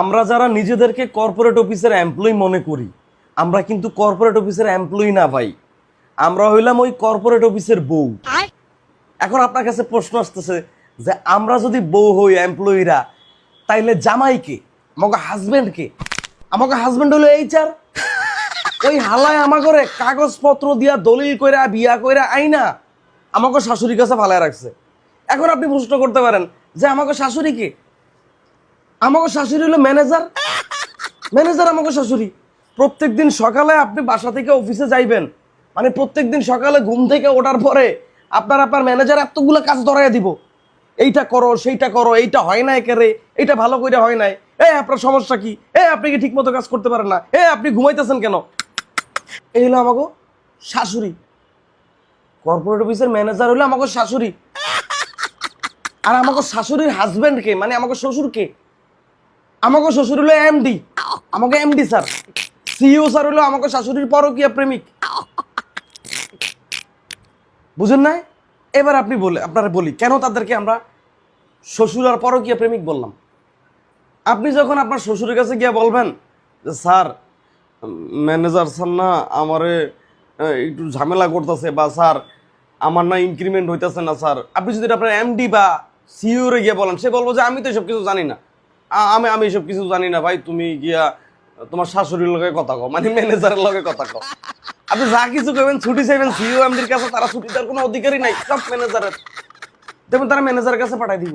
আমরা যারা নিজেদেরকে কর্পোরেট অফিসের এমপ্লয়ি মনে করি, আমরা কিন্তু কর্পোরেট অফিসের এমপ্লয়ি না ভাই, আমরা হইলাম ওই কর্পোরেট অফিসের বউ। এখন আপনার কাছে প্রশ্ন আসতেছে যে আমরা যদি বউ হই এমপ্লয়িরা, তাইলে জামাইকে, আমাকে হাজবেন্ডকে, আমাকে হাজবেন্ড হলো এইচআর, ওই হালায় আমাকে কাগজপত্র দিয়া দলিল কইরা বিয়া কইরা আইনা আমাকে শাশুড়ির কাছে ফালায় রাখছে। এখন আপনি প্রশ্ন করতে পারেন যে আমাকে শাশুড়ি কে? আমাকে শাশুড়ি হলো ম্যানেজার। ম্যানেজার আমাকে শাশুড়ি। প্রত্যেকদিন সকালে আপনি বাসা থেকে অফিসে যাইবেন, মানে প্রত্যেকদিন সকালে ঘুম থেকে ওঠার পরে আপনার ম্যানেজার এতগুলো কাজ ধরাইয়া দিব, এইটা করো সেইটা করো, এইটা হয় না একেরে, এইটা ভালো করে হয় নাই, আপনার সমস্যা কি, আপনি কি ঠিক মতো কাজ করতে পারেন না, আপনি ঘুমাইতেছেন কেন। এই হলো আমাকে শাশুড়ি। কর্পোরেট অফিসের ম্যানেজার হলো আমাকে শাশুড়ি। আর আমাকে শাশুড়ির হাজবেন্ড কে, মানে আমাকে শ্বশুর কে? আমাকে শ্বশুর হলো এমডি, আমাকে এমডি স্যার। সিইও স্যার হলো আমাকে শাশুড়ির পরকীয়া প্রেমিক। বুঝেন না? এবার আপনি আপনারা বলি কেন তাদেরকে আমরা শ্বশুর আর পরকীয়া প্রেমিক বললাম। আপনি যখন আপনার শ্বশুরের কাছে গিয়ে বলবেন যে স্যার, ম্যানেজার স্যার না আমারে একটু ঝামেলা করতেছে, বা স্যার আমার না ইনক্রিমেন্ট হইতেছে না স্যার, আপনি যদি আপনার এমডি বা সিইওরে গিয়ে বলেন, সে বলবো যে আমি তো এসব কিছু জানি না, আমি এসব কিছু জানি না ভাই, তুমি গিয়া তোমার শাশুড়ির লগে কথা কও, মানে ম্যানেজারের লগে কথা কও। আপনি যা কিছু করবেন, ছুটি চাইবেন সিইও এমডির কাছে, তারা ছুটি দেওয়ার কোনো অধিকারই নাই, সব ম্যানেজারের। দেখবেন তারা ম্যানেজারের কাছে পাঠাই দিব।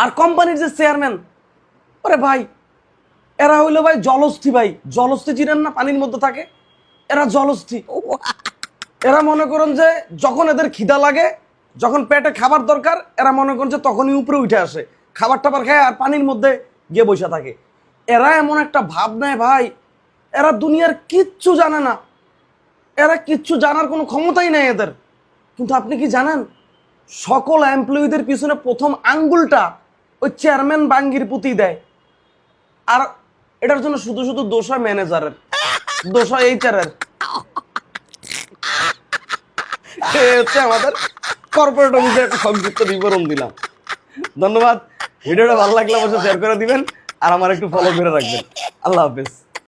আর কোম্পানির যে চেয়ারম্যান, আরে ভাই এরা হইলো ভাই জলস্থি। ভাই জলস্থি চিনেন না? পানির মধ্যে থাকে, এরা জলস্থি। এরা মনে করেন যে যখন এদের খিদা লাগে, যখন পেটে খাবার দরকার, এরা মনে করেন যে তখনই উপরে উঠে আসে, খাবার টাবার খায় আর পানির মধ্যে গিয়ে বসে থাকে। এরা এমন একটা ভাব নেয় ভাই, এরা দুনিয়ার কিচ্ছু জানে না, এরা কিচ্ছু জানার কোনো ক্ষমতাই নেই এদের। কিন্তু আপনি কি জানেন, সকল এমপ্লয়ীদের পিছনে প্রথম আঙ্গুলটা ওই চেয়ারম্যান বাঙ্গির পুঁতি দেয়। আর এটার জন্য শুধু শুধু দোষ হয় ম্যানেজারের, দোষ হয় এইচআরের। হচ্ছে আমাদের কর্পোরেট অফিসে একটা সংক্ষিপ্ত বিবরণ দিলাম। ধন্যবাদ। ভিডিওটা ভালো লাগলে অবশ্যই শেয়ার করে দিবেন আর আমার একটু ফলো করে রাখবেন। আল্লাহ হাফেজ।